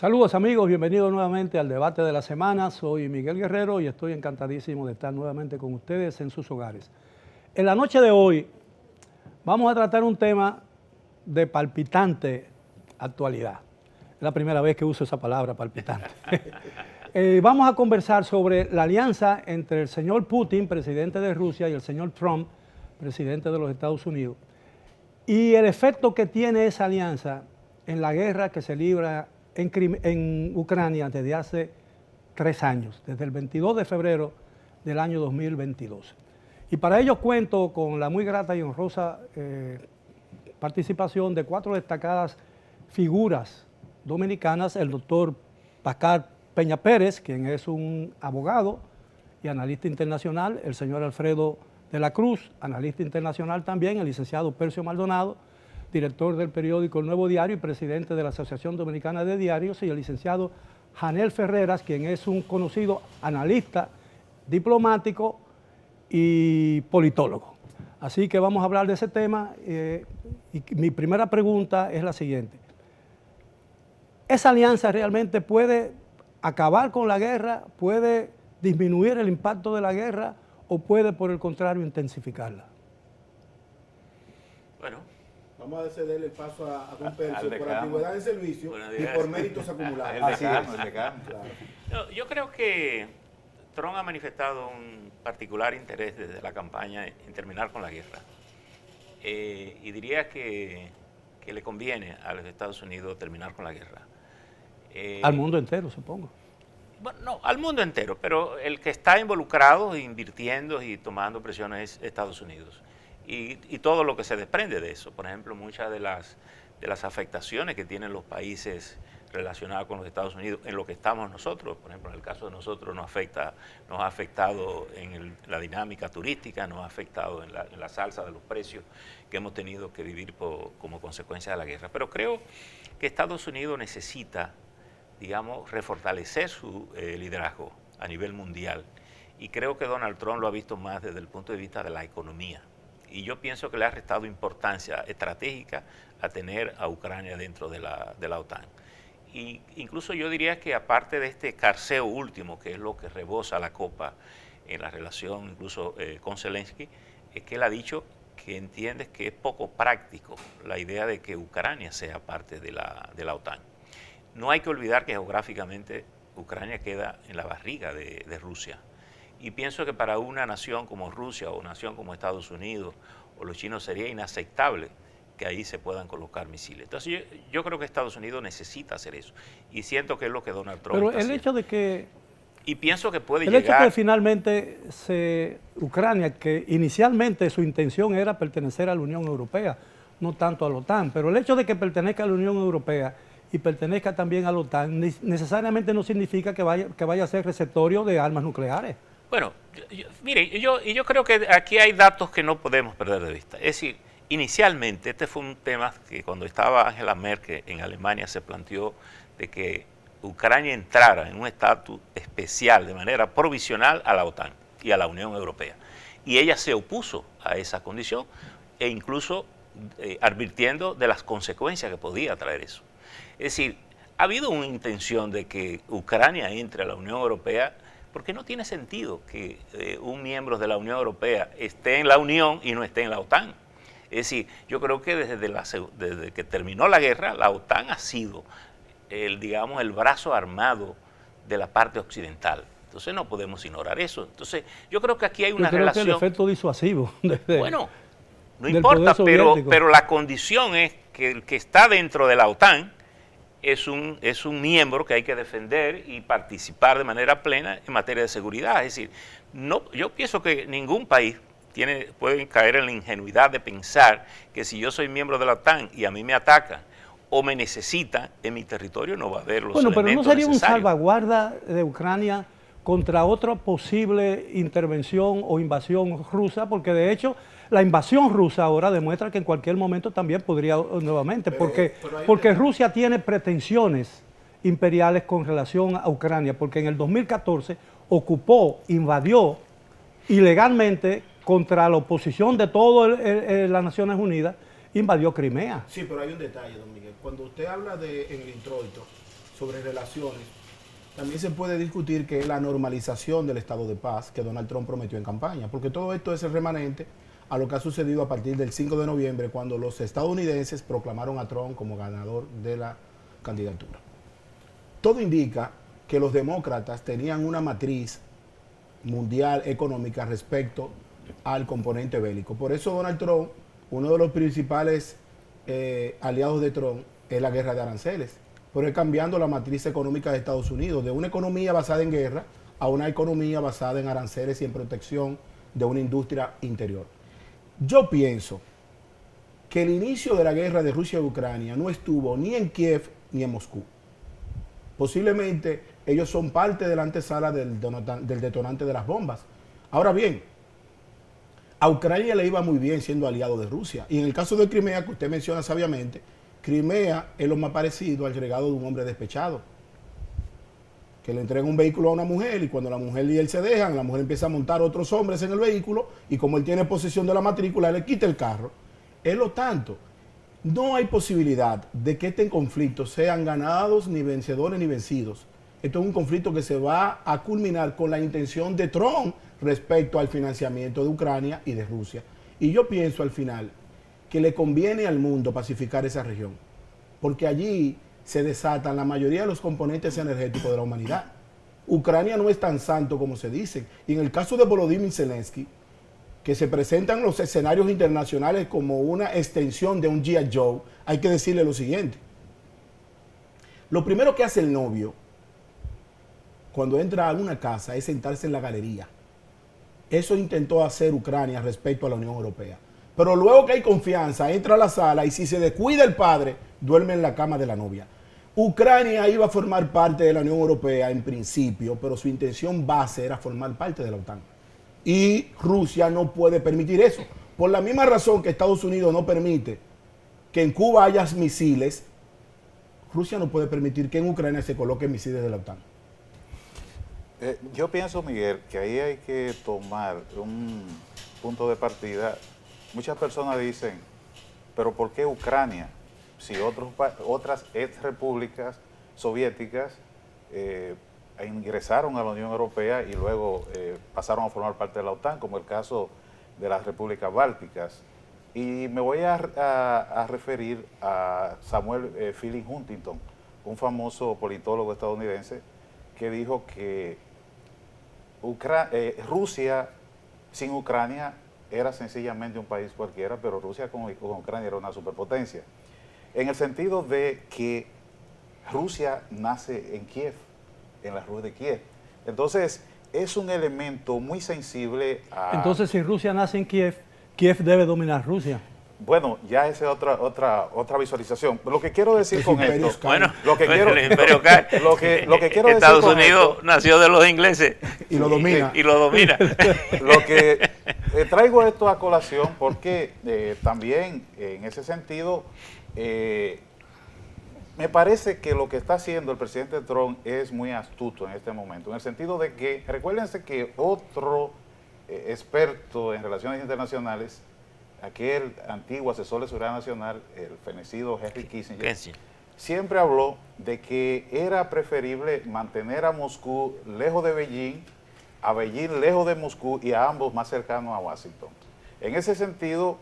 Saludos amigos, bienvenidos nuevamente al debate de la semana. Soy Miguel Guerrero y estoy encantadísimo de estar nuevamente con ustedes en sus hogares. En la noche de hoy vamos a tratar un tema de palpitante actualidad. Es la primera vez que uso esa palabra, palpitante. Vamos a conversar sobre la alianza entre el señor Putin, presidente de Rusia, y el señor Trump, presidente de los Estados Unidos, y el efecto que tiene esa alianza en la guerra que se libra en Ucrania desde hace 3 años, desde el 22 de febrero del año 2022. Y para ello cuento con la muy grata y honrosa participación de 4 destacadas figuras dominicanas: el doctor Pascal Peña Pérez, quien es un abogado y analista internacional; el señor Alfredo de la Cruz, analista internacional también; el licenciado Percio Maldonado, director del periódico El Nuevo Diario y presidente de la Asociación Dominicana de Diarios; y el licenciado Janel Ferreras, quien es un conocido analista, diplomático y politólogo. Así que vamos a hablar de ese tema y mi primera pregunta es la siguiente: ¿esa alianza realmente puede acabar con la guerra, puede disminuir el impacto de la guerra o puede, por el contrario, intensificarla? Bueno, vamos a cederle el paso a don Percio por antigüedad en servicio y por méritos acumulados. Así es. Claro. No, yo creo que Trump ha manifestado un particular interés desde la campaña en terminar con la guerra. Y diría que le conviene a los Estados Unidos terminar con la guerra. Al mundo entero, supongo. Bueno, no, al mundo entero, pero el que está involucrado, invirtiendo y tomando presiones es Estados Unidos. Y todo lo que se desprende de eso. Por ejemplo, muchas de las afectaciones que tienen los países relacionados con los Estados Unidos en lo que estamos nosotros. Por ejemplo, en el caso de nosotros nos ha afectado en la dinámica turística, nos ha afectado en la salsa de los precios que hemos tenido que vivir como consecuencia de la guerra. Pero creo que Estados Unidos necesita, digamos, refortalecer su liderazgo a nivel mundial. Y creo que Donald Trump lo ha visto más desde el punto de vista de la economía. Y yo pienso que le ha restado importancia estratégica a tener a Ucrania dentro de la OTAN. Y incluso yo diría que aparte de este carceo último, que es lo que rebosa la copa en la relación incluso con Zelensky, es que él ha dicho que entiende que es poco práctico la idea de que Ucrania sea parte de la OTAN. No hay que olvidar que geográficamente Ucrania queda en la barriga de Rusia. Y pienso que para una nación como Rusia o una nación como Estados Unidos o los chinos sería inaceptable que ahí se puedan colocar misiles. Entonces yo creo que Estados Unidos necesita hacer eso. Y siento que es lo que Donald Trump Pero está el haciendo. hecho de que... Y pienso que puede El llegar... hecho que finalmente Ucrania, que inicialmente su intención era pertenecer a la Unión Europea, no tanto a la OTAN, pero el hecho de que pertenezca a la Unión Europea y pertenezca también a la OTAN necesariamente no significa que vaya a ser receptorio de armas nucleares. Bueno, mire, yo creo que aquí hay datos que no podemos perder de vista. Es decir, inicialmente este fue un tema que cuando estaba Angela Merkel en Alemania se planteó de que Ucrania entrara en un estatus especial de manera provisional a la OTAN y a la Unión Europea. Y ella se opuso a esa condición e incluso advirtiendo de las consecuencias que podía traer eso. Es decir, ha habido una intención de que Ucrania entre a la Unión Europea porque no tiene sentido que un miembro de la Unión Europea esté en la Unión y no esté en la OTAN. Es decir, yo creo que desde que terminó la guerra, la OTAN ha sido el brazo armado de la parte occidental. Entonces no podemos ignorar eso. Entonces yo creo que aquí hay una relación... Que el efecto disuasivo. Bueno, no importa, pero la condición es que el que está dentro de la OTAN es un miembro que hay que defender y participar de manera plena en materia de seguridad. Es decir, yo pienso que ningún país puede caer en la ingenuidad de pensar que si yo soy miembro de la OTAN y a mí me atacan o me necesitan en mi territorio, no va a haber los elementos necesarios. Pero ¿no sería un salvaguarda de Ucrania contra otra posible intervención o invasión rusa? Porque de hecho la invasión rusa ahora demuestra que en cualquier momento también podría nuevamente, porque Rusia tiene pretensiones imperiales con relación a Ucrania, porque en el 2014 invadió ilegalmente contra la oposición de todas las Naciones Unidas, invadió Crimea. Sí, pero hay un detalle, don Miguel. Cuando usted habla en el introito sobre relaciones, también se puede discutir que es la normalización del estado de paz que Donald Trump prometió en campaña, porque todo esto es el remanente a lo que ha sucedido a partir del 5 de noviembre, cuando los estadounidenses proclamaron a Trump como ganador de la candidatura. Todo indica que los demócratas tenían una matriz mundial económica respecto al componente bélico. Por eso Donald Trump, uno de los principales aliados de Trump, es la guerra de aranceles, pero es cambiando la matriz económica de Estados Unidos, de una economía basada en guerra a una economía basada en aranceles y en protección de una industria interior. Yo pienso que el inicio de la guerra de Rusia y Ucrania no estuvo ni en Kiev ni en Moscú. Posiblemente ellos son parte de la antesala del detonante de las bombas. Ahora bien, a Ucrania le iba muy bien siendo aliado de Rusia. Y en el caso de Crimea, que usted menciona sabiamente, Crimea es lo más parecido al regalo de un hombre despechado, que le entrega un vehículo a una mujer y cuando la mujer y él se dejan, la mujer empieza a montar otros hombres en el vehículo y como él tiene posesión de la matrícula, él le quita el carro. Es lo tanto. No hay posibilidad de que este conflicto sean ganados, ni vencedores, ni vencidos. Esto es un conflicto que se va a culminar con la intención de Trump respecto al financiamiento de Ucrania y de Rusia. Y yo pienso al final que le conviene al mundo pacificar esa región, porque allí se desatan la mayoría de los componentes energéticos de la humanidad. Ucrania no es tan santo como se dice. Y en el caso de Volodymyr Zelensky, que se presentan los escenarios internacionales como una extensión de un G.I. Joe, hay que decirle lo siguiente. Lo primero que hace el novio cuando entra a una casa es sentarse en la galería. Eso intentó hacer Ucrania respecto a la Unión Europea. Pero luego que hay confianza, entra a la sala y si se descuida el padre, duerme en la cama de la novia. Ucrania iba a formar parte de la Unión Europea en principio, pero su intención base era formar parte de la OTAN. Y Rusia no puede permitir eso. Por la misma razón que Estados Unidos no permite que en Cuba haya misiles, Rusia no puede permitir que en Ucrania se coloquen misiles de la OTAN. Yo pienso, Miguel, que ahí hay que tomar un punto de partida. Muchas personas dicen, pero ¿por qué Ucrania? Si otras ex repúblicas soviéticas ingresaron a la Unión Europea y luego pasaron a formar parte de la OTAN, como el caso de las repúblicas bálticas. Y me voy a referir a Samuel Philip Huntington, un famoso politólogo estadounidense, que dijo que Rusia sin Ucrania era sencillamente un país cualquiera, pero Rusia con Ucrania era una superpotencia. En el sentido de que Rusia nace en Kiev, en la Rus de Kiev. Entonces, es un elemento muy sensible a... Entonces, si Rusia nace en Kiev, Kiev debe dominar Rusia. Bueno, ya esa es otra visualización. Lo que quiero decir con esto... Bueno, lo que quiero, el imperio cae. Lo que quiero decir Estados con Unidos esto, nació de los ingleses. Y lo domina. Y lo domina. Lo que traigo esto a colación porque también en ese sentido me parece que lo que está haciendo el presidente Trump es muy astuto en este momento, en el sentido de que, recuérdense que otro experto en relaciones internacionales, aquel antiguo asesor de seguridad nacional, el fenecido Henry Kissinger, siempre habló de que era preferible mantener a Moscú lejos de Beijing, a Beijing lejos de Moscú y a ambos más cercanos a Washington. En ese sentido,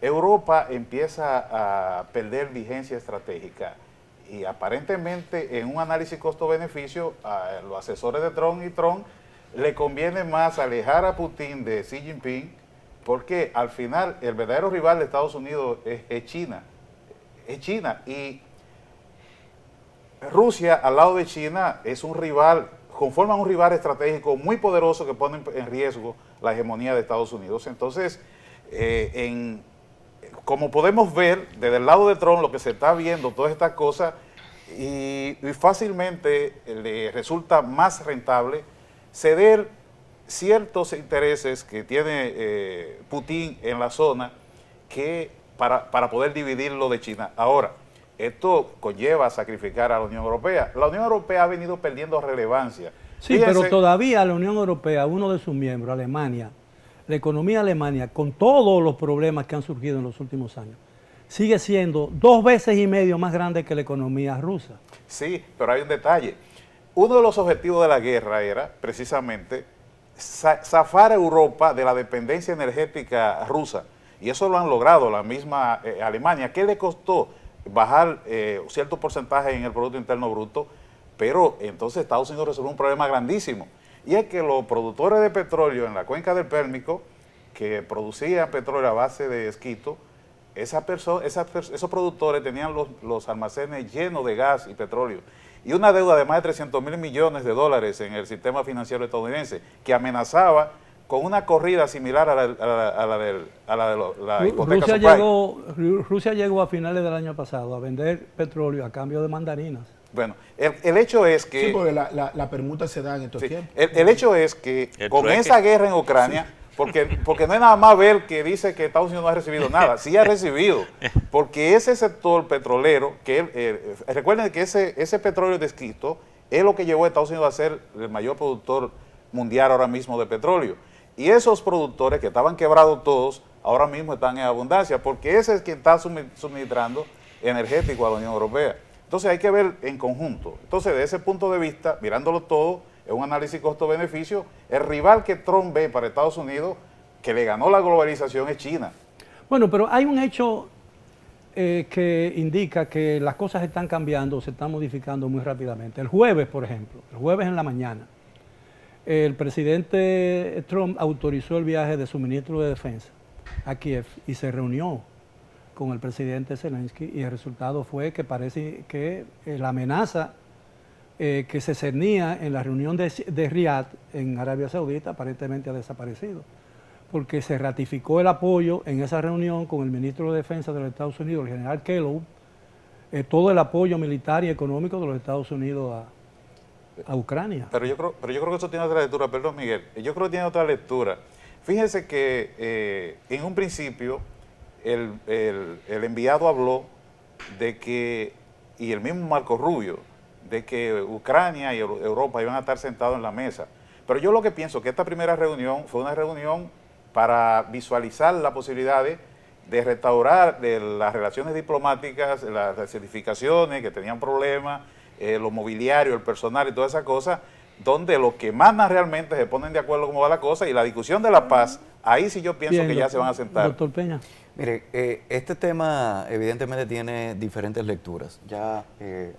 Europa empieza a perder vigencia estratégica y aparentemente en un análisis costo-beneficio a los asesores de Trump y Trump le conviene más alejar a Putin de Xi Jinping, porque al final el verdadero rival de Estados Unidos es China. Es China y Rusia al lado de China es un rival, conforman un rival estratégico muy poderoso que pone en riesgo la hegemonía de Estados Unidos. Entonces, como podemos ver, desde el lado de Trump, lo que se está viendo, todas estas cosas, y fácilmente le resulta más rentable ceder ciertos intereses que tiene Putin en la zona que para poder dividirlo de China. Ahora, esto conlleva a sacrificar a la Unión Europea. La Unión Europea ha venido perdiendo relevancia. Sí, fíjense, pero todavía la Unión Europea, uno de sus miembros, Alemania, la economía alemana, con todos los problemas que han surgido en los últimos años, sigue siendo 2,5 veces más grande que la economía rusa. Sí, pero hay un detalle. Uno de los objetivos de la guerra era precisamente zafar a Europa de la dependencia energética rusa. Y eso lo han logrado la misma Alemania. ¿Qué le costó? Bajar cierto porcentaje en el Producto Interno Bruto, pero entonces Estados Unidos resolvió un problema grandísimo. Y es que los productores de petróleo en la cuenca del Pérmico, que producían petróleo a base de esquisto, esos productores tenían los almacenes llenos de gas y petróleo y una deuda de más de 300 mil millones de dólares en el sistema financiero estadounidense que amenazaba con una corrida similar a la de la hipoteca Rusia llegó a finales del año pasado a vender petróleo a cambio de mandarinas. Bueno, el hecho es que... Sí, porque la permuta se da en estos tiempos. El hecho es que con esa guerra en Ucrania... Sí. Porque no es nada más ver que dice que Estados Unidos no ha recibido nada, sí ha recibido, porque ese sector petrolero, recuerden que ese petróleo de esquisto es lo que llevó a Estados Unidos a ser el mayor productor mundial ahora mismo de petróleo. Y esos productores que estaban quebrados todos, ahora mismo están en abundancia, porque ese es quien está suministrando energético a la Unión Europea. Entonces hay que ver en conjunto. Entonces, de ese punto de vista, mirándolo todo, es un análisis costo-beneficio. El rival que Trump ve para Estados Unidos, que le ganó la globalización, es China. Bueno, pero hay un hecho que indica que las cosas están cambiando, se están modificando muy rápidamente. El jueves, por ejemplo, el jueves en la mañana, el presidente Trump autorizó el viaje de su ministro de Defensa a Kiev y se reunió con el presidente Zelensky, y el resultado fue que parece que la amenaza que se cernía en la reunión de Riad en Arabia Saudita aparentemente ha desaparecido, porque se ratificó el apoyo en esa reunión con el ministro de Defensa de los Estados Unidos, el general Kellogg, todo el apoyo militar y económico de los Estados Unidos a Ucrania. Pero yo creo que eso tiene otra lectura, perdón Miguel, yo creo que tiene otra lectura. Fíjense que en un principio el enviado habló de que, y el mismo Marco Rubio, de que Ucrania y Europa iban a estar sentados en la mesa. Pero yo lo que pienso que esta primera reunión fue una reunión para visualizar las posibilidades de restaurar las relaciones diplomáticas, las certificaciones que tenían problemas, los mobiliarios, el personal y todas esas cosas, donde los que mandan realmente se ponen de acuerdo cómo va la cosa, y la discusión de la paz, ahí sí yo pienso que ya se van a sentar. Doctor Peña. Mire, este tema evidentemente tiene diferentes lecturas. Ya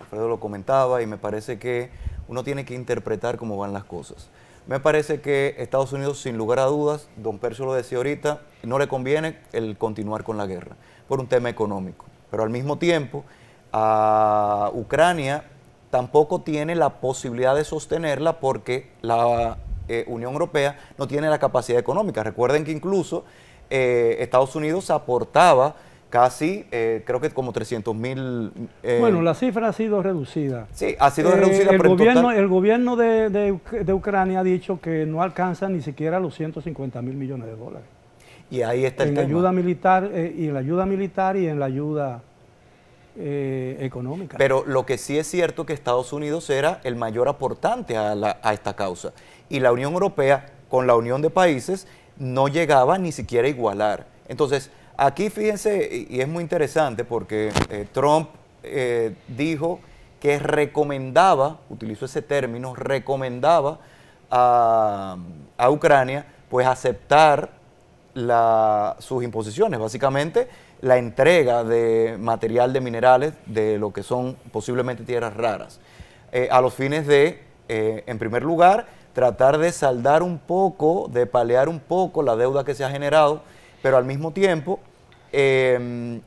Alfredo lo comentaba y me parece que uno tiene que interpretar cómo van las cosas. Me parece que Estados Unidos, sin lugar a dudas, don Percio lo decía ahorita, no le conviene el continuar con la guerra por un tema económico. Pero al mismo tiempo, a Ucrania tampoco tiene la posibilidad de sostenerla porque la Unión Europea no tiene la capacidad económica. Recuerden que incluso Estados Unidos aportaba casi, creo que como 300.000... bueno, la cifra ha sido reducida. Sí, ha sido reducida. El gobierno de Ucrania ha dicho que no alcanza ni siquiera los 150.000 millones de dólares. Y ahí está el tema. Ayuda militar, y en la ayuda militar y en la ayuda económica. Pero lo que sí es cierto que Estados Unidos era el mayor aportante a esta causa. Y la Unión Europea, con la unión de países, no llegaba ni siquiera a igualar. Entonces, aquí fíjense, y es muy interesante porque Trump dijo que recomendaba, utilizó ese término, recomendaba a Ucrania pues aceptar sus imposiciones, básicamente la entrega de material de minerales de lo que son posiblemente tierras raras, a los fines de, en primer lugar, tratar de saldar un poco, de paliar un poco la deuda que se ha generado, pero al mismo tiempo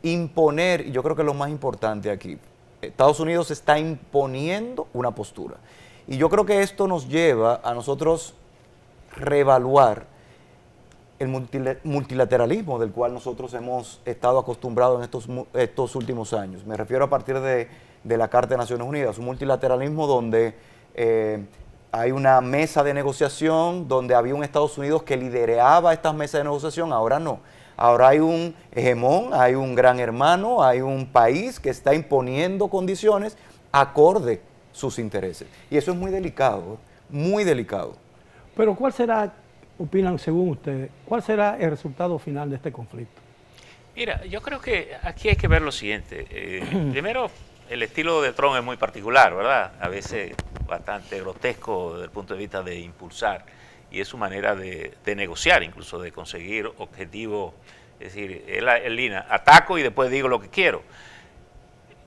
imponer, y yo creo que es lo más importante aquí, Estados Unidos está imponiendo una postura. Y yo creo que esto nos lleva a nosotros reevaluar el multilateralismo del cual nosotros hemos estado acostumbrados en estos últimos años. Me refiero a partir de la Carta de Naciones Unidas, un multilateralismo donde hay una mesa de negociación, donde había un Estados Unidos que lideraba estas mesas de negociación, ahora no. Ahora hay un hegemón, hay un gran hermano, hay un país que está imponiendo condiciones acorde sus intereses. Y eso es muy delicado, muy delicado. Pero ¿cuál será, opinan según ustedes, cuál será el resultado final de este conflicto? Mira, yo creo que aquí hay que ver lo siguiente. Primero, el estilo de Trump es muy particular, ¿verdad? A veces bastante grotesco desde el punto de vista de impulsar, y es su manera de negociar, incluso de conseguir objetivos. Es decir, él ataco y después digo lo que quiero.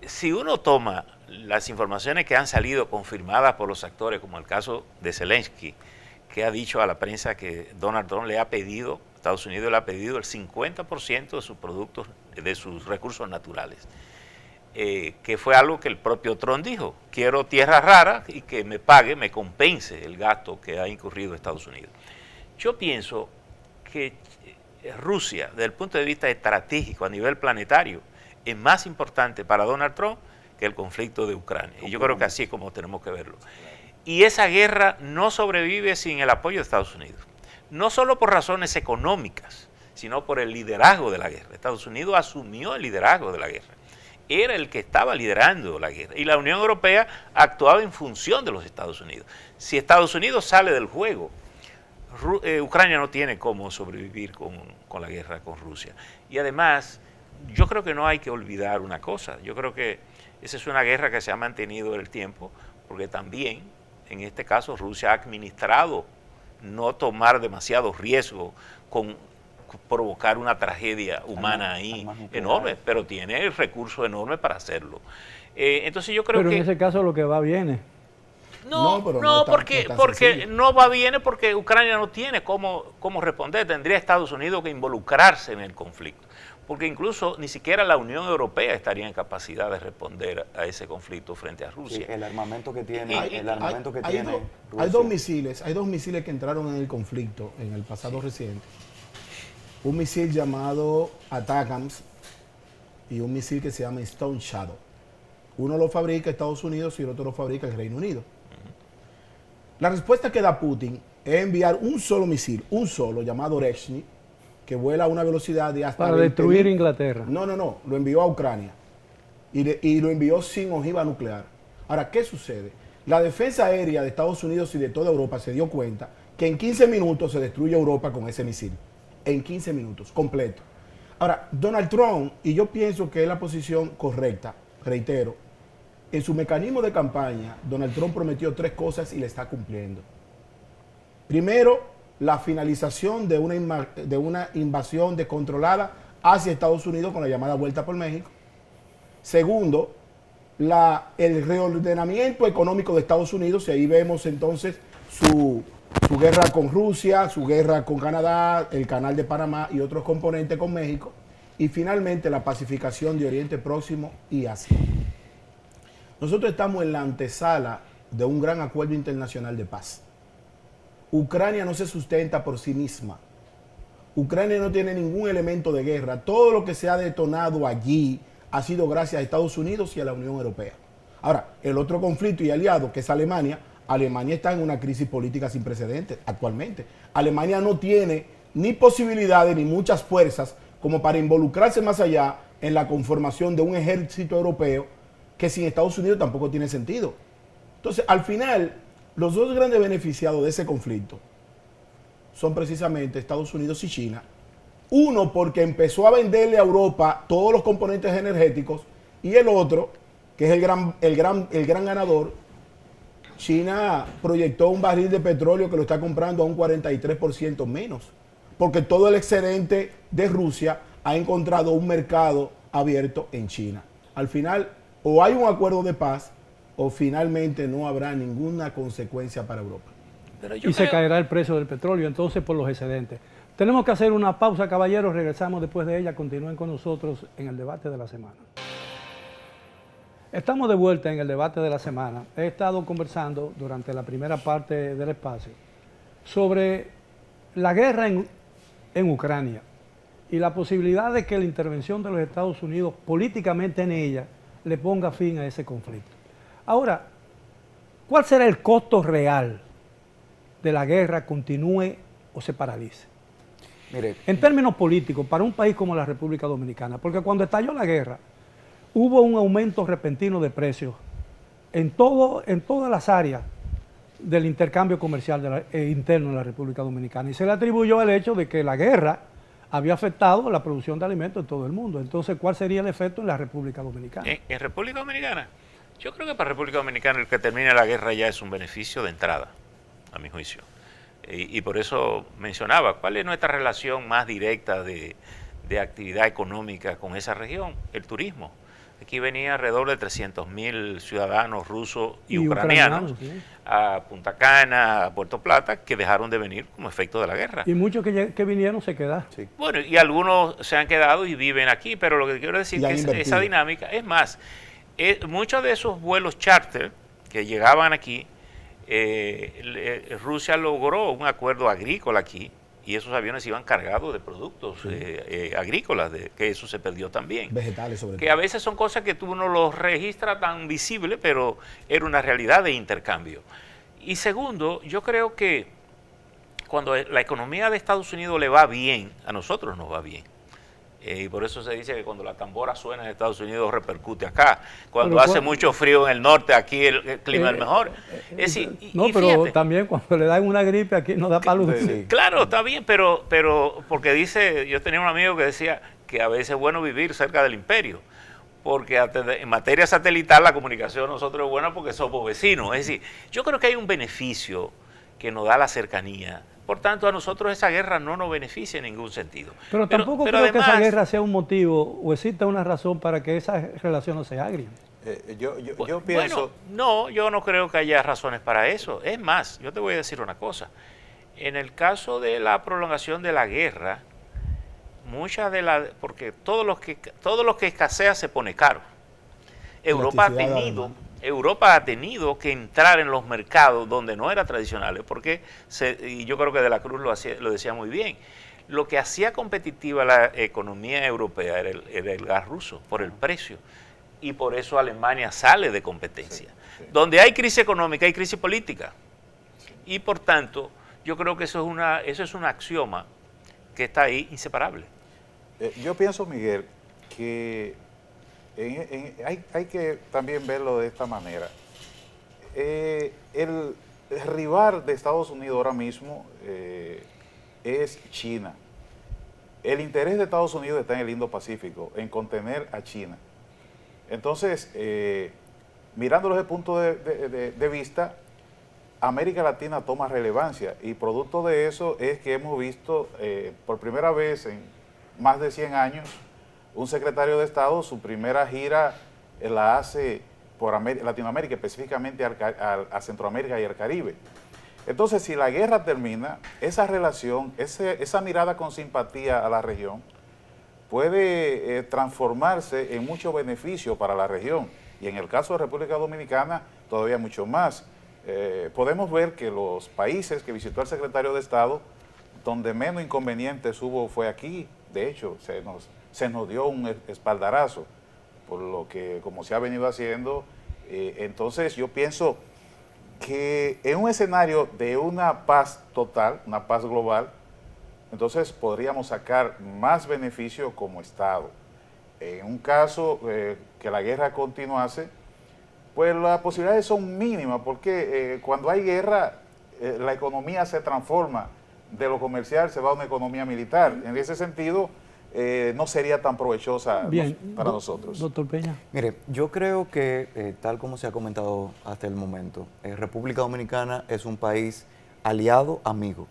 Si uno toma las informaciones que han salido confirmadas por los actores, como el caso de Zelensky, que ha dicho a la prensa que Donald Trump le ha pedido, Estados Unidos le ha pedido el 50% de sus productos, de sus recursos naturales, que fue algo que el propio Trump dijo: quiero tierras raras y que me pague, me compense el gasto que ha incurrido Estados Unidos. Yo pienso que Rusia, desde el punto de vista estratégico a nivel planetario, es más importante para Donald Trump que el conflicto de Ucrania. Y yo creo que así es como tenemos que verlo. Y esa guerra no sobrevive sin el apoyo de Estados Unidos. No solo por razones económicas, sino por el liderazgo de la guerra. Estados Unidos asumió el liderazgo de la guerra. Era el que estaba liderando la guerra. Y la Unión Europea actuaba en función de los Estados Unidos. Si Estados Unidos sale del juego, Ucrania no tiene cómo sobrevivir con la guerra con Rusia. Y además, yo creo que no hay que olvidar una cosa. Yo creo que esa es una guerra que se ha mantenido en el tiempo, porque también, en este caso, Rusia ha administrado no tomar demasiado riesgo con provocar una tragedia humana ahí enorme, pero tiene el recurso enorme para hacerlo. Entonces yo creo que... Pero en ese caso lo que va viene. Porque no va bien, porque Ucrania no tiene cómo responder. Tendría Estados Unidos que involucrarse en el conflicto, porque incluso ni siquiera la Unión Europea estaría en capacidad de responder a ese conflicto frente a Rusia. Sí, el armamento que tiene, hay dos misiles que entraron en el conflicto en el pasado reciente. Un misil llamado ATACMS y un misil que se llama Stone Shadow. Uno lo fabrica Estados Unidos y el otro lo fabrica el Reino Unido. La respuesta que da Putin es enviar un solo misil, llamado Oreshny, que vuela a una velocidad de hasta... Para destruir Inglaterra. No, lo envió a Ucrania. Y lo envió sin ojiva nuclear. Ahora, ¿qué sucede? La defensa aérea de Estados Unidos y de toda Europa se dio cuenta que en 15 minutos se destruye Europa con ese misil. En 15 minutos, completo. Ahora, Donald Trump, y yo pienso que es la posición correcta, reitero, en su mecanismo de campaña, Donald Trump prometió 3 cosas y le está cumpliendo. Primero, la finalización de una invasión descontrolada hacia Estados Unidos con la llamada Vuelta por México. Segundo, el reordenamiento económico de Estados Unidos, y ahí vemos entonces su guerra con Rusia, su guerra con Canadá, el Canal de Panamá y otros componentes con México. Y finalmente la pacificación de Oriente Próximo y Asia. Nosotros estamos en la antesala de un gran acuerdo internacional de paz. Ucrania no se sustenta por sí misma. Ucrania no tiene ningún elemento de guerra. Todo lo que se ha detonado allí ha sido gracias a Estados Unidos y a la Unión Europea. Ahora, el otro conflicto y aliado, que es Alemania, Alemania está en una crisis política sin precedentes actualmente. Alemania no tiene ni posibilidades ni muchas fuerzas como para involucrarse más allá en la conformación de un ejército europeo que sin Estados Unidos tampoco tiene sentido. Entonces, al final, los dos grandes beneficiados de ese conflicto son precisamente Estados Unidos y China. Uno, porque empezó a venderle a Europa todos los componentes energéticos, y el otro, que es el gran ganador, China proyectó un barril de petróleo que lo está comprando a un 43% menos, porque todo el excedente de Rusia ha encontrado un mercado abierto en China. Al final, o hay un acuerdo de paz, o finalmente no habrá ninguna consecuencia para Europa. Se caerá el precio del petróleo entonces por los excedentes. Tenemos que hacer una pausa, caballeros, regresamos después de ella. Continúen con nosotros en el debate de la semana. Estamos de vuelta en el debate de la semana. He estado conversando durante la primera parte del espacio sobre la guerra en Ucrania y la posibilidad de que la intervención de los Estados Unidos políticamente en ella le ponga fin a ese conflicto. Ahora, ¿cuál será el costo real de la guerra continúe o se paralice? Mire, en términos políticos, para un país como la República Dominicana, porque cuando estalló la guerra, hubo un aumento repentino de precios en todas las áreas del intercambio comercial interno en la República Dominicana, y se le atribuyó el hecho de que la guerra había afectado la producción de alimentos en todo el mundo. Entonces, ¿cuál sería el efecto en la República Dominicana? En República Dominicana, yo creo que para República Dominicana el que termine la guerra ya es un beneficio de entrada, a mi juicio. Y por eso mencionaba, ¿cuál es nuestra relación más directa de actividad económica con esa región? El turismo. Aquí venía alrededor de 300.000 ciudadanos rusos y ucranianos sí, a Punta Cana, a Puerto Plata, que dejaron de venir como efecto de la guerra. Y muchos que vinieron se quedaron. Sí. Bueno, y algunos se han quedado y viven aquí, pero lo que quiero decir Y es han que esa invertido. dinámica, es más, muchos de esos vuelos charter que llegaban aquí, Rusia logró un acuerdo agrícola aquí, y esos aviones iban cargados de productos agrícolas, que eso se perdió también. Vegetales sobre Que todo. a veces son cosas que tú no los registras tan visibles, pero era una realidad de intercambio. Y segundo, yo creo que cuando la economía de Estados Unidos le va bien, a nosotros nos va bien. Y por eso se dice que cuando la tambora suena en Estados Unidos repercute acá. Cuando Pero, hace mucho frío en el norte, aquí el clima es mejor. Es decir, No, y pero fíjate, también cuando le dan una gripe aquí no da para luz. Sí. claro, está bien, pero porque dice, yo tenía un amigo que decía que a veces es bueno vivir cerca del imperio, porque en materia satelital la comunicación nosotros es buena porque somos vecinos. Es decir, yo creo que hay un beneficio que nos da la cercanía. Por tanto, a nosotros esa guerra no nos beneficia en ningún sentido. Pero tampoco creo que esa guerra sea un motivo o exista una razón para que esas relaciones se agrien. Yo pienso... Bueno, no, yo no creo que haya razones para eso. Es más, yo te voy a decir una cosa. En el caso de la prolongación de la guerra, porque todo lo que escasea se pone caro. Europa ha tenido que entrar en los mercados donde no era tradicionales, porque y yo creo que De la Cruz lo decía muy bien. Lo que hacía competitiva la economía europea era el gas ruso, por el precio. Y por eso Alemania sale de competencia. Sí. Donde hay crisis económica, hay crisis política. Y por tanto, yo creo que eso es un axioma que está ahí inseparable. Yo pienso, Miguel, que hay que también verlo de esta manera. El rival de Estados Unidos ahora mismo es China. El interés de Estados Unidos está en el Indo-Pacífico, en contener a China. Entonces, mirándolo desde el punto de vista, América Latina toma relevancia y producto de eso es que hemos visto por primera vez en más de 100 años un secretario de Estado, su primera gira la hace por Latinoamérica, específicamente a Centroamérica y al Caribe. Entonces, si la guerra termina, esa relación, esa mirada con simpatía a la región puede transformarse en mucho beneficio para la región. Y en el caso de República Dominicana, todavía mucho más. Podemos ver que los países que visitó el secretario de Estado, donde menos inconvenientes hubo fue aquí. De hecho, se nos dio un espaldarazo, por lo que, como se ha venido haciendo. Entonces, yo pienso que en un escenario de una paz total, una paz global, entonces podríamos sacar más beneficio como Estado. En un caso que la guerra continuase, pues las posibilidades son mínimas, porque cuando hay guerra, la economía se transforma, de lo comercial se va a una economía militar. En ese sentido, no sería tan provechosa para nosotros. Doctor Peña. Mire, yo creo que, tal como se ha comentado hasta el momento, República Dominicana es un país aliado, amigo.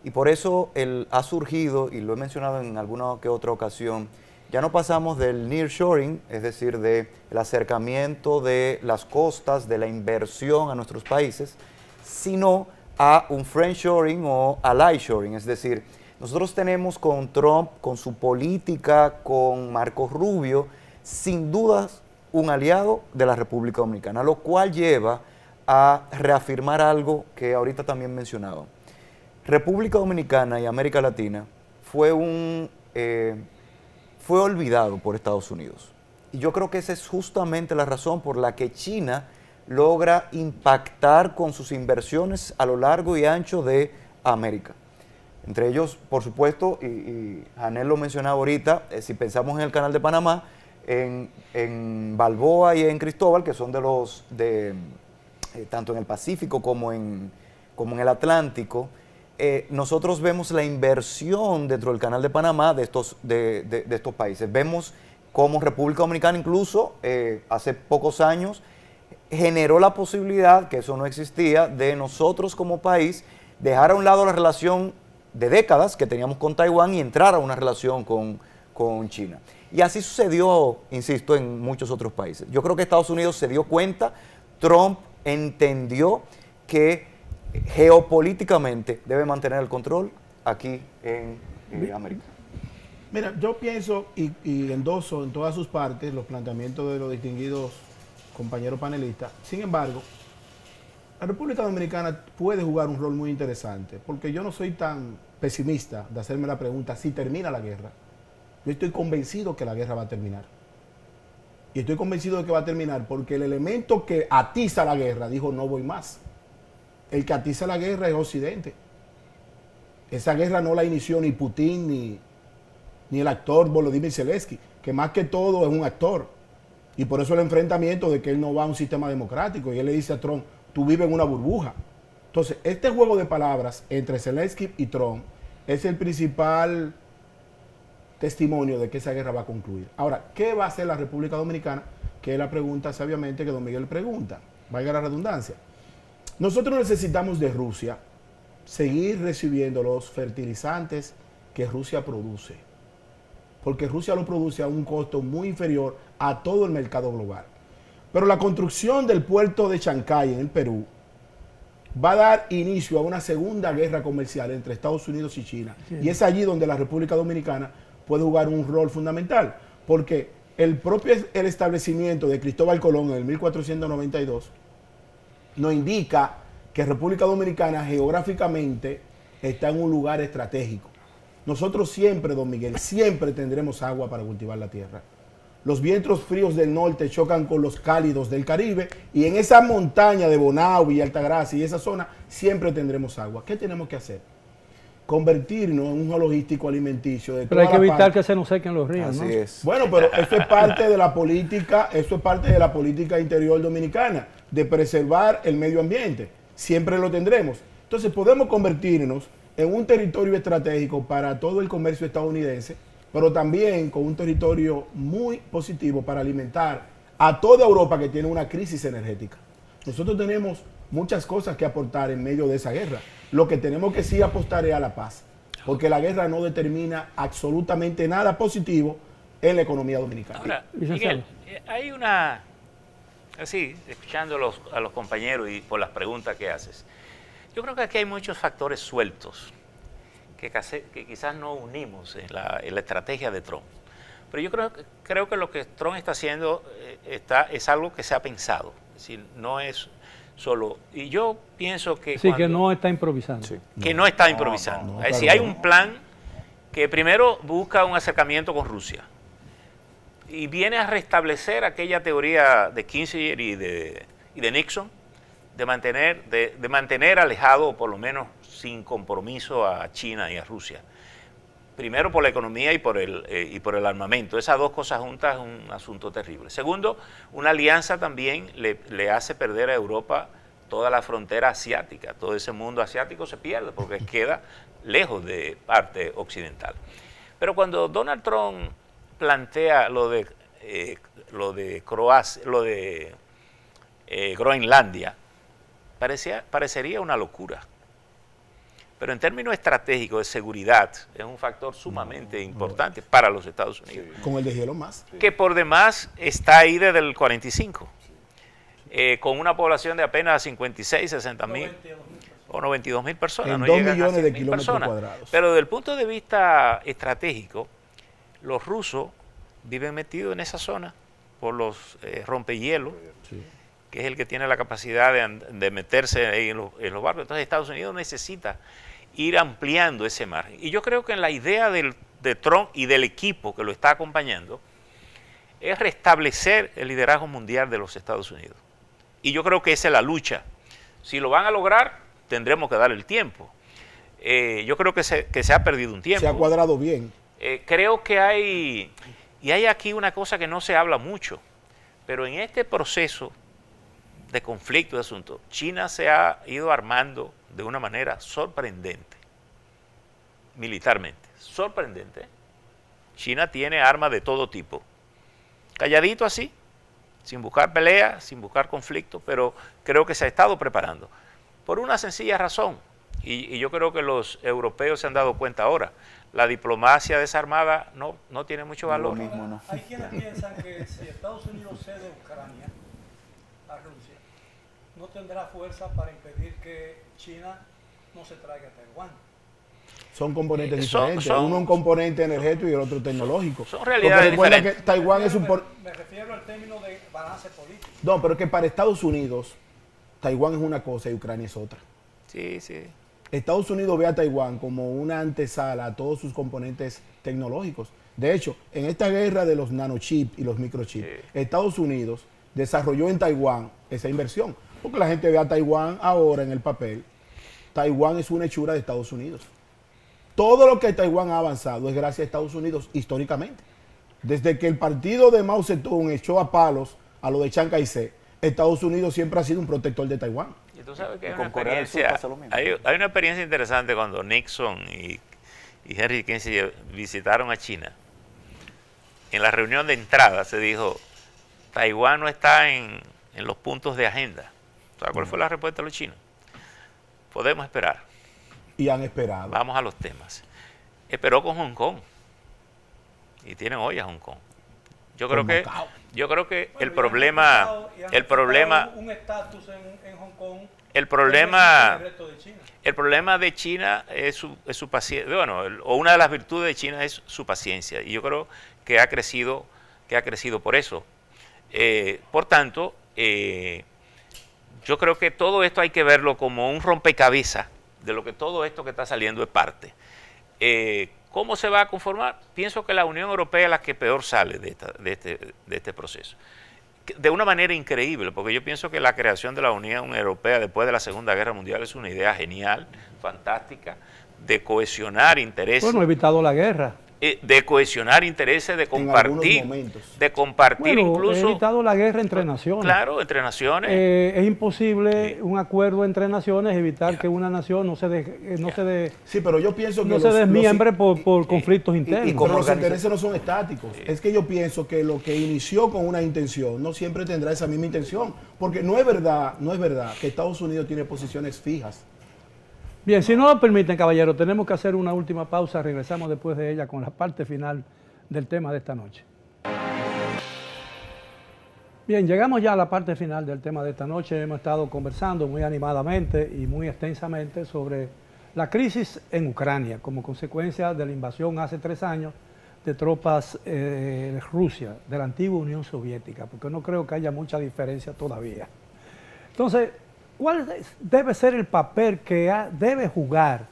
Y por eso ha surgido, y lo he mencionado en alguna que otra ocasión, ya no pasamos del nearshoring, es decir, del acercamiento de las costas, de la inversión a nuestros países, sino a un friendshoring o allyshoring, es decir, nosotros tenemos con Trump, con su política, con Marco Rubio, sin dudas un aliado de la República Dominicana, lo cual lleva a reafirmar algo que ahorita también mencionaba. República Dominicana y América Latina fue olvidado por Estados Unidos. Y yo creo que esa es justamente la razón por la que China logra impactar con sus inversiones a lo largo y ancho de América. Entre ellos, por supuesto, y Janel lo mencionaba ahorita, si pensamos en el Canal de Panamá, en Balboa y en Cristóbal, que son tanto en el Pacífico como en el Atlántico, nosotros vemos la inversión dentro del Canal de Panamá de estos países. Vemos cómo República Dominicana incluso hace pocos años generó la posibilidad, que eso no existía, de nosotros como país dejar a un lado la relación de décadas que teníamos con Taiwán y entrar a una relación con China. Y así sucedió, insisto, en muchos otros países. Yo creo que Estados Unidos se dio cuenta, Trump entendió que geopolíticamente debe mantener el control aquí en América. Mira, yo pienso y endoso en todas sus partes los planteamientos de los distinguidos compañeros panelistas. Sin embargo, la República Dominicana puede jugar un rol muy interesante, porque yo no soy tan pesimista de hacerme la pregunta si termina la guerra. Yo estoy convencido que la guerra va a terminar. Y estoy convencido de que va a terminar porque el elemento que atiza la guerra dijo no voy más. El que atiza la guerra es Occidente. Esa guerra no la inició ni Putin ni el actor Volodymyr Zelensky, que más que todo es un actor. Y por eso el enfrentamiento de que él no va a un sistema democrático. Y él le dice a Trump, tú vives en una burbuja. Entonces, este juego de palabras entre Zelensky y Trump es el principal testimonio de que esa guerra va a concluir. Ahora, ¿qué va a hacer la República Dominicana? Que es la pregunta sabiamente que don Miguel pregunta. Valga la redundancia. Nosotros necesitamos de Rusia seguir recibiendo los fertilizantes que Rusia produce. Porque Rusia lo produce a un costo muy inferior a todo el mercado global. Pero la construcción del puerto de Chancay en el Perú va a dar inicio a una segunda guerra comercial entre Estados Unidos y China. Sí. Y es allí donde la República Dominicana puede jugar un rol fundamental. Porque el establecimiento de Cristóbal Colón en el 1492 nos indica que República Dominicana geográficamente está en un lugar estratégico. Nosotros siempre, don Miguel, siempre tendremos agua para cultivar la tierra. Los vientos fríos del norte chocan con los cálidos del Caribe y en esa montaña de Bonao y Altagracia y esa zona siempre tendremos agua. ¿Qué tenemos que hacer? Convertirnos en un geologístico alimenticio. Pero hay que evitar que se nos sequen los ríos, ¿no? Así es. Bueno, pero eso es parte de la política, interior dominicana, de preservar el medio ambiente. Siempre lo tendremos. Entonces podemos convertirnos en un territorio estratégico para todo el comercio estadounidense, pero también con un territorio muy positivo para alimentar a toda Europa que tiene una crisis energética. Nosotros tenemos muchas cosas que aportar en medio de esa guerra. Lo que tenemos que sí apostar es a la paz, porque la guerra no determina absolutamente nada positivo en la economía dominicana. Ahora, Miguel, hay una, así, escuchando a los compañeros y por las preguntas que haces, yo creo que aquí hay muchos factores sueltos que quizás no unimos en la estrategia de Trump. Pero yo creo que lo que Trump está haciendo es algo que se ha pensado. Es decir, no es solo... Y yo pienso que... Sí, que no está improvisando. Sí. Que no está improvisando. Es decir, hay un plan que primero busca un acercamiento con Rusia y viene a restablecer aquella teoría de Kissinger y de Nixon de mantener alejado, o por lo menos sin compromiso, a China y a Rusia. Primero por la economía y por el armamento. Esas dos cosas juntas es un asunto terrible. Segundo, una alianza también le hace perder a Europa toda la frontera asiática. Todo ese mundo asiático se pierde porque queda lejos de parte occidental. Pero cuando Donald Trump plantea lo de Groenlandia, parecería una locura. Pero en términos estratégicos de seguridad es un factor sumamente importante para los Estados Unidos. Sí. Con el de hielo más. Que por demás está ahí desde el 45, con una población de apenas 56, 60 mil o 92 mil personas. En no 2 llegan millones a 100 de mil kilómetros personas. cuadrados. Pero desde el punto de vista estratégico, los rusos viven metidos en esa zona por los rompehielos, sí, que es el que tiene la capacidad de meterse ahí en los barcos. Entonces Estados Unidos necesita ir ampliando ese margen. Y yo creo que en la idea de Trump y del equipo que lo está acompañando es restablecer el liderazgo mundial de los Estados Unidos. Y yo creo que esa es la lucha. Si lo van a lograr, tendremos que dar el tiempo. Yo creo que se ha perdido un tiempo. Se ha cuadrado bien. Creo que hay aquí una cosa que no se habla mucho, pero en este proceso de conflicto, de asunto, China se ha ido armando de una manera sorprendente. militarmente. Sorprendente. China tiene armas de todo tipo. Calladito así, sin buscar pelea, sin buscar conflicto, pero creo que se ha estado preparando. Por una sencilla razón, y yo creo que los europeos se han dado cuenta ahora, la diplomacia desarmada no tiene mucho valor. Lo mismo, ¿no? Hay quienes piensan que si Estados Unidos cede Ucrania a Rusia, no tendrá fuerza para impedir que China no se traiga a Taiwán. Son componentes Son- diferentes. son- Uno un componente energético y el otro tecnológico. Son realidades Porque recuerda diferentes. que Taiwán es un... Me refiero al término de balance político. No, pero que para Estados Unidos, Taiwán es una cosa y Ucrania es otra. Sí, sí. Estados Unidos ve a Taiwán como una antesala a todos sus componentes tecnológicos. De hecho, en esta guerra de los nanochips y los microchips, Sí. Estados Unidos desarrolló en Taiwán esa inversión. Porque la gente ve a Taiwán ahora en el papel. Taiwán es una hechura de Estados Unidos. Todo lo que Taiwán ha avanzado es gracias a Estados Unidos históricamente. Desde que el partido de Mao Zedong echó a palos a lo de Chiang Kai-shek, Estados Unidos siempre ha sido un protector de Taiwán. Y tú sabes que hay Y una con Corea del Sur experiencia, pasa lo mismo. hay una experiencia interesante cuando Nixon y Henry Kissinger visitaron a China. En la reunión de entrada se dijo, Taiwán no está en los puntos de agenda. ¿Sabes cuál fue la respuesta de los chinos? Podemos esperar, Y han esperado. vamos a los temas. Esperó con Hong Kong y tienen hoy a Hong Kong. Yo creo Con que Macao. el problema un estatus en Hong Kong. el problema en el resto de China. El problema de China es su paciencia, bueno, o una de las virtudes de China es su paciencia, y yo creo que ha crecido por eso. Por tanto, yo creo que todo esto hay que verlo como un rompecabezas de lo que todo esto que está saliendo es parte. ¿Cómo se va a conformar? Pienso que la Unión Europea es la que peor sale de este proceso. De una manera increíble, porque yo pienso que la creación de la Unión Europea después de la Segunda Guerra Mundial es una idea genial, fantástica, de cohesionar intereses. Bueno, ha evitado la guerra. De cohesionar intereses, de algunos compartir, momentos. de compartir Bueno, ha incluso, evitado la guerra entre naciones. claro, entre naciones. Es imposible un acuerdo entre naciones evitar que una nación no se Sí, pero yo pienso que no se desmiembre por conflictos internos. pero los intereses no son estáticos. Es que yo pienso que lo que inició con una intención no siempre tendrá esa misma intención. Porque no es verdad que Estados Unidos tiene posiciones fijas. Bien, si no lo permiten, caballero, tenemos que hacer una última pausa. Regresamos después de ella con la parte final del tema de esta noche. Bien, llegamos ya a la parte final del tema de esta noche. Hemos estado conversando muy animadamente y muy extensamente sobre la crisis en Ucrania como consecuencia de la invasión hace 3 años de tropas de Rusia, de la antigua Unión Soviética, porque no creo que haya mucha diferencia todavía. Entonces, ¿cuál debe ser el papel que debe jugar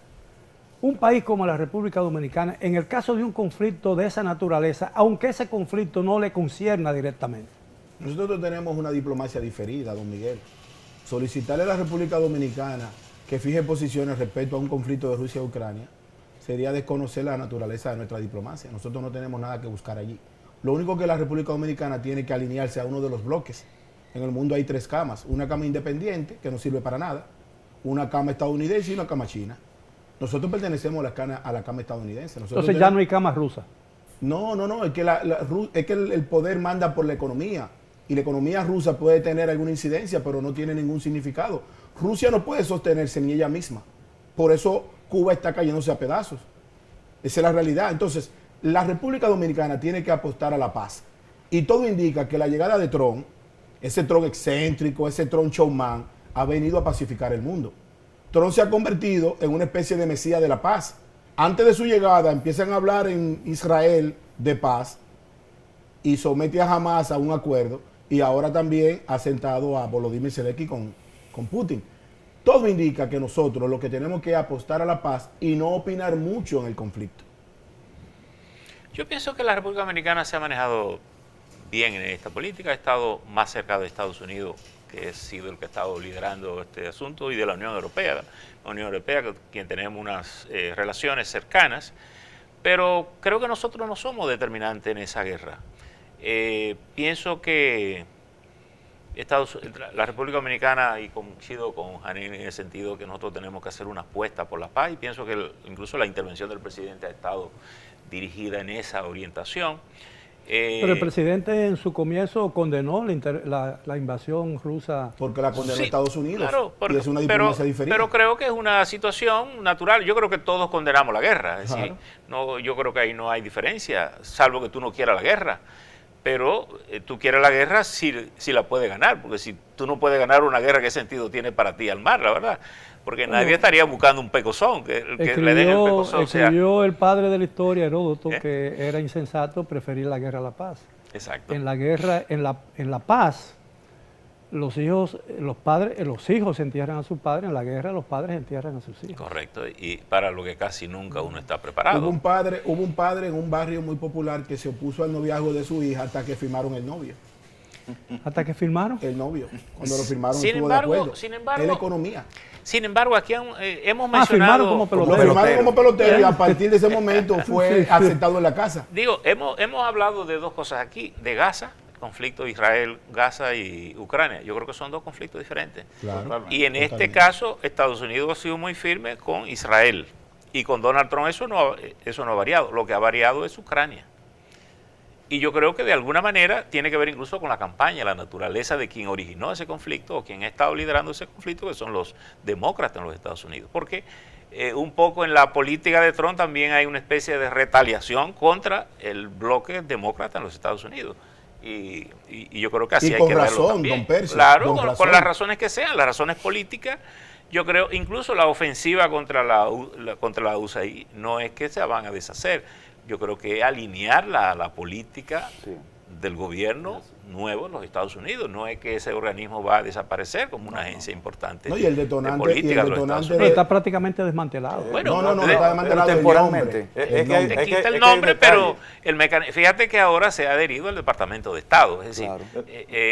un país como la República Dominicana en el caso de un conflicto de esa naturaleza, aunque ese conflicto no le concierna directamente? Nosotros tenemos una diplomacia diferida, don Miguel. Solicitarle a la República Dominicana que fije posiciones respecto a un conflicto de Rusia y Ucrania sería desconocer la naturaleza de nuestra diplomacia. Nosotros no tenemos nada que buscar allí. Lo único que la República Dominicana tiene que alinearse a uno de los bloques. En el mundo hay 3 camas, una cama independiente, que no sirve para nada, una cama estadounidense y una cama china. Nosotros pertenecemos a la cama estadounidense. Entonces ya no hay camas rusas. No, es que, el poder manda por la economía, y la economía rusa puede tener alguna incidencia, pero no tiene ningún significado. Rusia no puede sostenerse ni ella misma, por eso Cuba está cayéndose a pedazos. Esa es la realidad. Entonces, la República Dominicana tiene que apostar a la paz, y todo indica que la llegada de Trump, ese Trump excéntrico, ese Trump showman, ha venido a pacificar el mundo. Trump se ha convertido en una especie de mesías de la paz. Antes de su llegada empiezan a hablar en Israel de paz y somete a Hamas a un acuerdo, y ahora también ha sentado a Volodymyr Zelensky con Putin. Todo indica que nosotros lo que tenemos que es apostar a la paz y no opinar mucho en el conflicto. Yo pienso que la República Dominicana se ha manejado bien en esta política, ha estado más cerca de Estados Unidos, que ha sido el que ha estado liderando este asunto, y de la Unión Europea. La Unión Europea, con quien tenemos unas relaciones cercanas, pero creo que nosotros no somos determinantes en esa guerra. Pienso que La República Dominicana, y coincido con Janine en el sentido que nosotros tenemos que hacer una apuesta por la paz, y pienso que incluso la intervención del presidente ha estado dirigida en esa orientación. Pero el presidente en su comienzo condenó la invasión rusa. Porque la condenó Sí, Estados Unidos. claro, Y es una diplomacia diferente. pero creo que es una situación natural. Yo creo que todos condenamos la guerra. Es decir, Claro. no, yo creo que ahí no hay diferencia, salvo que tú no quieras la guerra. Pero tú quieres la guerra si la puedes ganar, porque si tú no puedes ganar una guerra, ¿qué sentido tiene para ti armar, la verdad? Porque nadie estaría buscando un pecozón, que le den el pecozón. Escribió el padre de la historia, Heródoto, que era insensato preferir la guerra a la paz. Exacto. En la guerra, en la paz, los hijos se entierran a sus padres, en la guerra los padres entierran a sus hijos. Correcto, y para lo que casi nunca uno está preparado. Hubo un padre en un barrio muy popular que se opuso al noviazgo de su hija hasta que firmaron el novio. ¿Hasta que firmaron? El novio. Cuando lo firmaron Sin estuvo embargo- de acuerdo. sin embargo- Es la economía. Sin embargo, aquí hemos firmaron mencionado... como Lo pelotero. firmaron como pelotero y a partir de ese momento fue Sí, sí. aceptado en la casa. Digo, hemos hablado de dos cosas aquí, de Gaza, el conflicto Israel, Gaza y Ucrania. Yo creo que son dos conflictos diferentes. Claro. Y en este Totalmente. caso, Estados Unidos ha sido muy firme con Israel. Y con Donald Trump eso no ha variado. Lo que ha variado es Ucrania. Y yo creo que de alguna manera tiene que ver incluso con la campaña, la naturaleza de quien originó ese conflicto o quien ha estado liderando ese conflicto, que son los demócratas en los Estados Unidos. Porque un poco en la política de Trump también hay una especie de retaliación contra el bloque demócrata en los Estados Unidos. Y yo creo que así Y hay con que verlo razón, también. don Percio, Claro, con con razón. las razones que sean, las razones políticas. Yo creo, incluso la ofensiva contra la USAID no es que se van a deshacer. Yo creo que alinear la política del gobierno nuevo en los Estados Unidos. No es que ese organismo va a desaparecer como una agencia importante No, y el detonante- de política y el de los Estados detonante Pero Unidos. está prácticamente desmantelado. Bueno, no, de- está desmantelado el temporalmente. nombre. Es que hay- te quita es el que nombre, hay un detalle. pero fíjate que ahora se ha adherido al Departamento de Estado, es decir, Claro.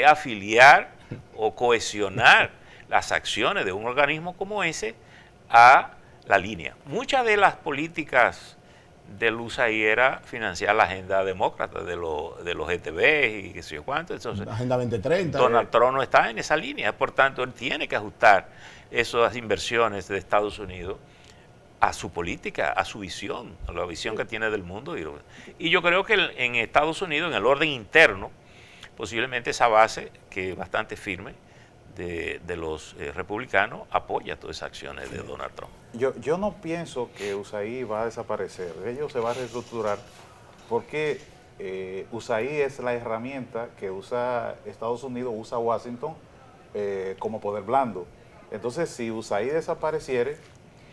afiliar o cohesionar las acciones de un organismo como ese a la línea. Muchas de las políticas del USAID era financiar la agenda demócrata de los ETB y qué sé yo cuánto. Entonces, Agenda 2030. Donald Trump no está en esa línea, por tanto, él tiene que ajustar esas inversiones de Estados Unidos a su política, a su visión, a la visión que tiene del mundo. Y yo creo que en Estados Unidos, en el orden interno, posiblemente esa base, que es bastante firme, de los republicanos, apoya todas esas acciones de Donald Trump. Yo no pienso que USAID va a desaparecer, ellos se va a reestructurar porque USAID es la herramienta que usa Estados Unidos, usa Washington como poder blando. Entonces, si USAID desapareciere,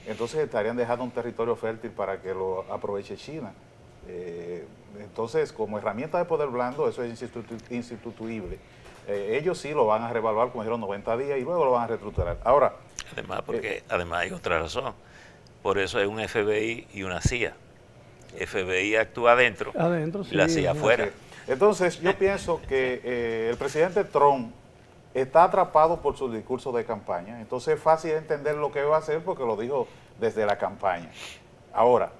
entonces estarían dejando un territorio fértil para que lo aproveche China. Entonces, como herramienta de poder blando, eso es instituible. Ellos sí lo van a reevaluar, como dijeron, 90 días y luego lo van a reestructurar. Ahora, Además hay otra razón. Por eso hay un FBI y una CIA. FBI actúa adentro, y la CIA afuera. entonces yo pienso que el presidente Trump está atrapado por su discurso de campaña. Entonces es fácil entender lo que va a hacer porque lo dijo desde la campaña. Ahora,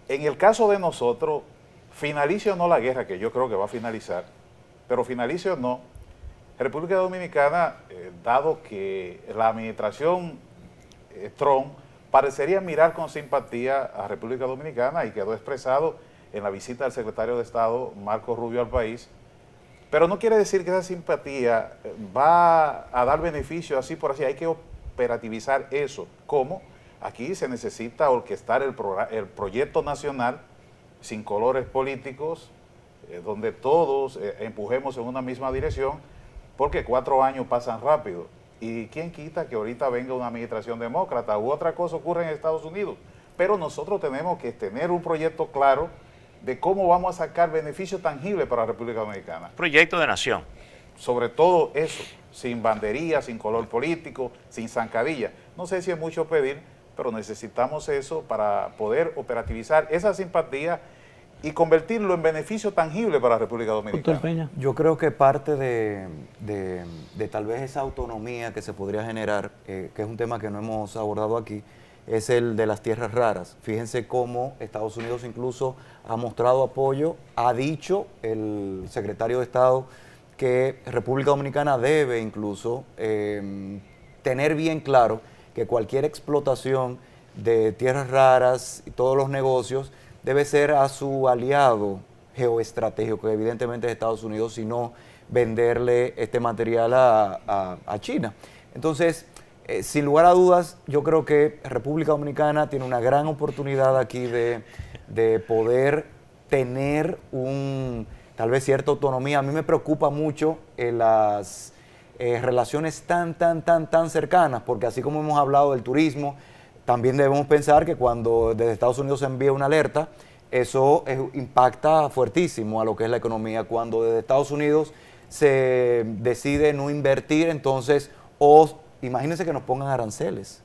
en el caso de nosotros, finalice o no la guerra, que yo creo que va a finalizar, pero finalice o no, República Dominicana, dado que la administración Trump parecería mirar con simpatía a República Dominicana y quedó expresado en la visita del secretario de Estado, Marco Rubio, al país, pero no quiere decir que esa simpatía va a dar beneficio así por así, hay que operativizar eso. ¿Cómo? Aquí se necesita orquestar el proyecto nacional sin colores políticos, donde todos empujemos en una misma dirección, porque 4 años pasan rápido. ¿Y quién quita que ahorita venga una administración demócrata u otra cosa ocurre en Estados Unidos? Pero nosotros tenemos que tener un proyecto claro de cómo vamos a sacar beneficios tangibles para la República Dominicana. Proyecto de nación. Sobre todo eso, sin bandería, sin color político, sin zancadilla. No sé si es mucho pedir, pero necesitamos eso para poder operativizar esa simpatía y convertirlo en beneficio tangible para la República Dominicana. Doctor Peña. Yo creo que parte de tal vez esa autonomía que se podría generar, que es un tema que no hemos abordado aquí, es el de las tierras raras. Fíjense cómo Estados Unidos incluso ha mostrado apoyo, ha dicho el secretario de Estado que República Dominicana debe incluso tener bien claro que cualquier explotación de tierras raras y todos los negocios debe ser a su aliado geoestratégico, que evidentemente es Estados Unidos, sino venderle este material a China. Entonces, sin lugar a dudas, yo creo que República Dominicana tiene una gran oportunidad aquí de poder tener tal vez cierta autonomía. A mí me preocupa mucho las relaciones tan cercanas, porque así como hemos hablado del turismo, también debemos pensar que cuando desde Estados Unidos se envía una alerta, eso impacta fuertísimo a lo que es la economía. Cuando desde Estados Unidos se decide no invertir, entonces, imagínense que nos pongan aranceles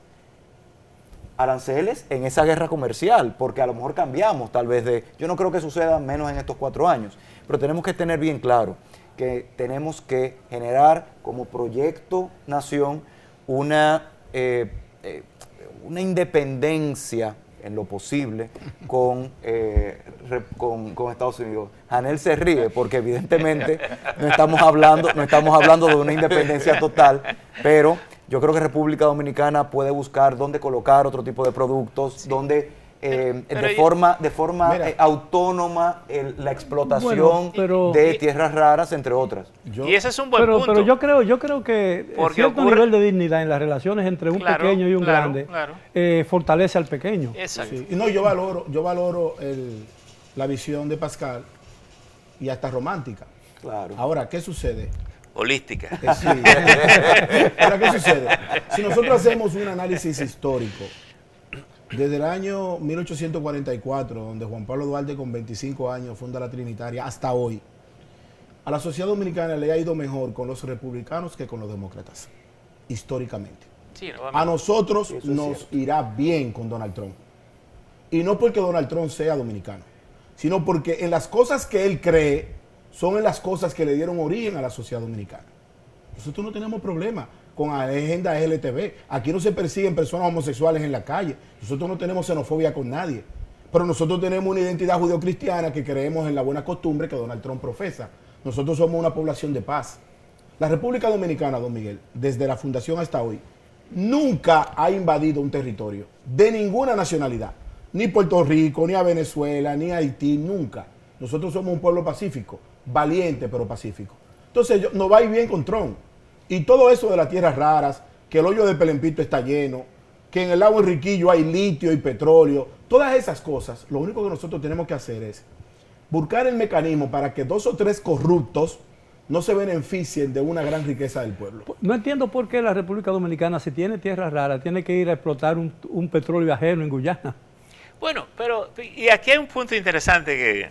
en esa guerra comercial, porque a lo mejor cambiamos tal vez yo no creo que suceda menos en estos 4 años, pero tenemos que tener bien claro que tenemos que generar como proyecto nación una independencia en lo posible con Estados Unidos. Janel se ríe porque evidentemente no estamos hablando de una independencia total, pero yo creo que República Dominicana puede buscar dónde colocar otro tipo de productos, dónde de forma autónoma la explotación de tierras raras, entre otras. Y ese es un buen punto. Pero yo creo que cierto nivel de dignidad en las relaciones entre un pequeño y un grande fortalece al pequeño. Exacto. Sí. Y no, yo valoro la visión de Pascal y hasta romántica. Claro. Ahora, ¿qué sucede? Holística. Sí. Ahora, ¿qué sucede? Si nosotros hacemos un análisis histórico, desde el año 1844, donde Juan Pablo Duarte con 25 años funda la Trinitaria, hasta hoy, a la sociedad dominicana le ha ido mejor con los republicanos que con los demócratas, históricamente. Sí, a nosotros nos irá bien con Donald Trump. Y no porque Donald Trump sea dominicano, sino porque en las cosas que él cree son en las cosas que le dieron origen a la sociedad dominicana. Nosotros no tenemos problema con la agenda LGTB. Aquí no se persiguen personas homosexuales en la calle. Nosotros no tenemos xenofobia con nadie. Pero nosotros tenemos una identidad judeocristiana que creemos en la buena costumbre que Donald Trump profesa. Nosotros somos una población de paz. La República Dominicana, don Miguel, desde la fundación hasta hoy, nunca ha invadido un territorio de ninguna nacionalidad. Ni Puerto Rico, ni a Venezuela, ni a Haití, nunca. Nosotros somos un pueblo pacífico, valiente pero pacífico. Entonces nos va a ir bien con Trump. Y todo eso de las tierras raras, que el hoyo de Pelempito está lleno, que en el lago Enriquillo hay litio y petróleo, todas esas cosas, lo único que nosotros tenemos que hacer es buscar el mecanismo para que 2 o 3 corruptos no se beneficien de una gran riqueza del pueblo. No entiendo por qué la República Dominicana, si tiene tierras raras, tiene que ir a explotar un petróleo ajeno en Guyana. Bueno, pero y aquí hay un punto interesante que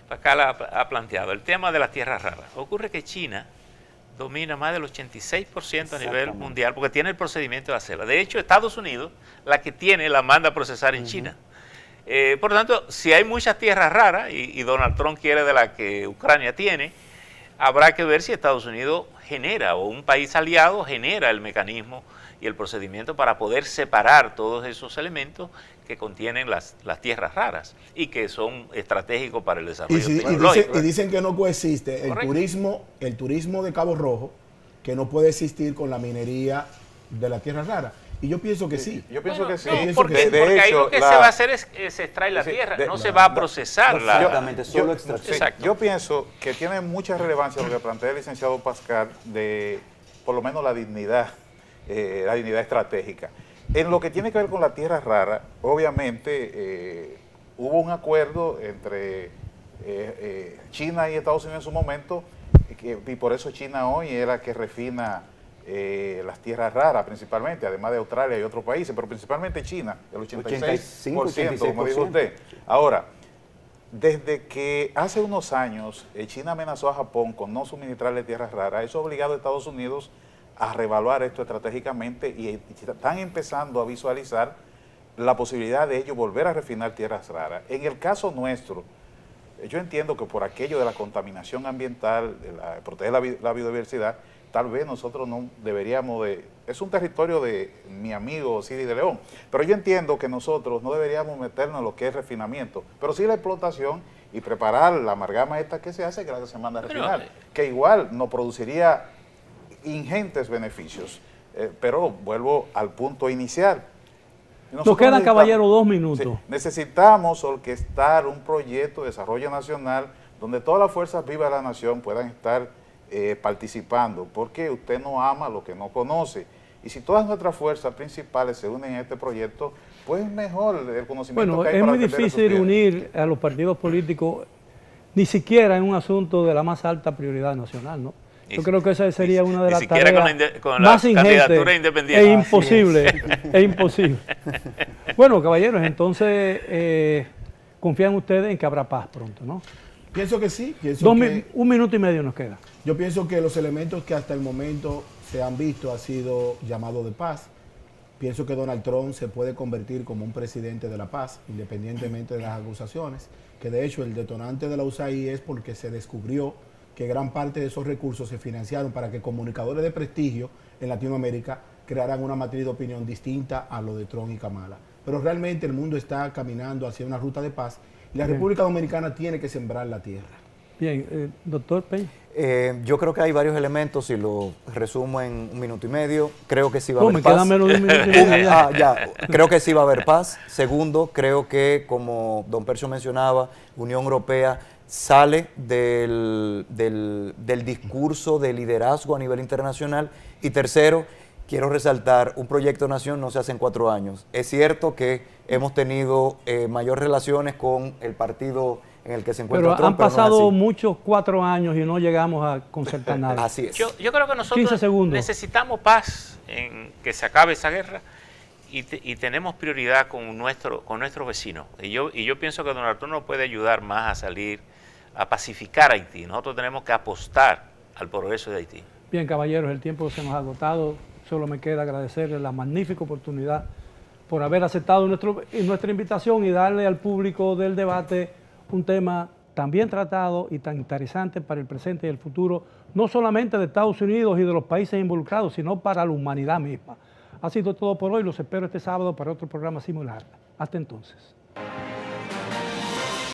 Pascal ha planteado, el tema de las tierras raras. Ocurre que China domina más del 86% a nivel mundial porque tiene el procedimiento de hacerla. De hecho, Estados Unidos, la que tiene, la manda a procesar en China. Por lo tanto, si hay muchas tierras raras y Donald Trump quiere de la que Ucrania tiene, habrá que ver si Estados Unidos genera o un país aliado genera el mecanismo y el procedimiento para poder separar todos esos elementos que contienen las tierras raras y que son estratégicos para el desarrollo tecnológico. Y dicen que no coexiste el turismo de Cabo Rojo, que no puede existir con la minería de la tierra rara. Y yo pienso que sí. Yo pienso que sí. Porque ahí lo que se va a hacer es se extrae la tierra, no se va a procesar Exactamente, solo extracción. Yo pienso que tiene mucha relevancia lo que plantea el licenciado Pascal de, por lo menos, la dignidad estratégica. En lo que tiene que ver con la tierra rara, obviamente hubo un acuerdo entre China y Estados Unidos en su momento, y por eso China hoy es la que refina las tierras raras principalmente, además de Australia y otros países, pero principalmente China, el 86%, como dijo usted. Ahora, desde que hace unos años China amenazó a Japón con no suministrarle tierras raras, eso ha obligado a Estados Unidos a reevaluar esto estratégicamente y están empezando a visualizar la posibilidad de ellos volver a refinar tierras raras. En el caso nuestro, yo entiendo que por aquello de la contaminación ambiental, de proteger la biodiversidad, tal vez nosotros no deberíamos es un territorio de mi amigo Cidi de León, pero yo entiendo que nosotros no deberíamos meternos en lo que es refinamiento, pero sí la explotación y preparar la amalgama esta que se hace gracias a Semana Pero, Final, que igual nos produciría ingentes beneficios. Pero vuelvo al punto inicial. Nos quedan, caballero, 2 minutos. Sí, necesitamos orquestar un proyecto de desarrollo nacional donde todas las fuerzas vivas de la nación puedan estar participando, porque usted no ama lo que no conoce. Y si todas nuestras fuerzas principales se unen en este proyecto, pues mejor el conocimiento que hay es para muy difícil unir a los partidos políticos, ni siquiera en un asunto de la más alta prioridad nacional, ¿no? Yo creo que esa sería una de las tareas con más la ingentes candidatura independiente. e imposible, imposible. Bueno, caballeros, entonces confían ustedes en que habrá paz pronto, ¿no? Pienso que sí. 1 minuto y medio nos queda. Yo pienso que los elementos que hasta el momento se han visto ha sido llamado de paz. Pienso que Donald Trump se puede convertir como un presidente de la paz, independientemente de las acusaciones, que de hecho el detonante de la USAID es porque se descubrió que gran parte de esos recursos se financiaron para que comunicadores de prestigio en Latinoamérica crearan una matriz de opinión distinta a lo de Trump y Kamala. Pero realmente el mundo está caminando hacia una ruta de paz y la República Dominicana tiene que sembrar la tierra. Bien, doctor Peña. Yo creo que hay varios elementos, y lo resumo en 1 minuto y medio. Creo que sí va a haber paz. Me queda menos de 1 minuto y medio. Creo que sí va a haber paz. Segundo, creo que, como don Percio mencionaba, Unión Europea sale del discurso de liderazgo a nivel internacional. Y tercero, quiero resaltar, un proyecto de nación no se hace en 4 años. Es cierto que hemos tenido mayor relaciones con el partido en el que se encuentra Trump, han pasado muchos 4 años y no llegamos a concertar nada. Así es. Yo creo que nosotros necesitamos paz, en que se acabe esa guerra, y tenemos prioridad con nuestros vecinos. Y yo pienso que Donald Trump nos puede ayudar más a salir, a pacificar a Haití. Nosotros tenemos que apostar al progreso de Haití. Bien, caballeros, el tiempo se nos ha agotado. Solo me queda agradecerles la magnífica oportunidad por haber aceptado nuestra invitación y darle al público del debate un tema tan bien tratado y tan interesante para el presente y el futuro, no solamente de Estados Unidos y de los países involucrados, sino para la humanidad misma. Ha sido todo por hoy. Los espero este sábado para otro programa similar. Hasta entonces.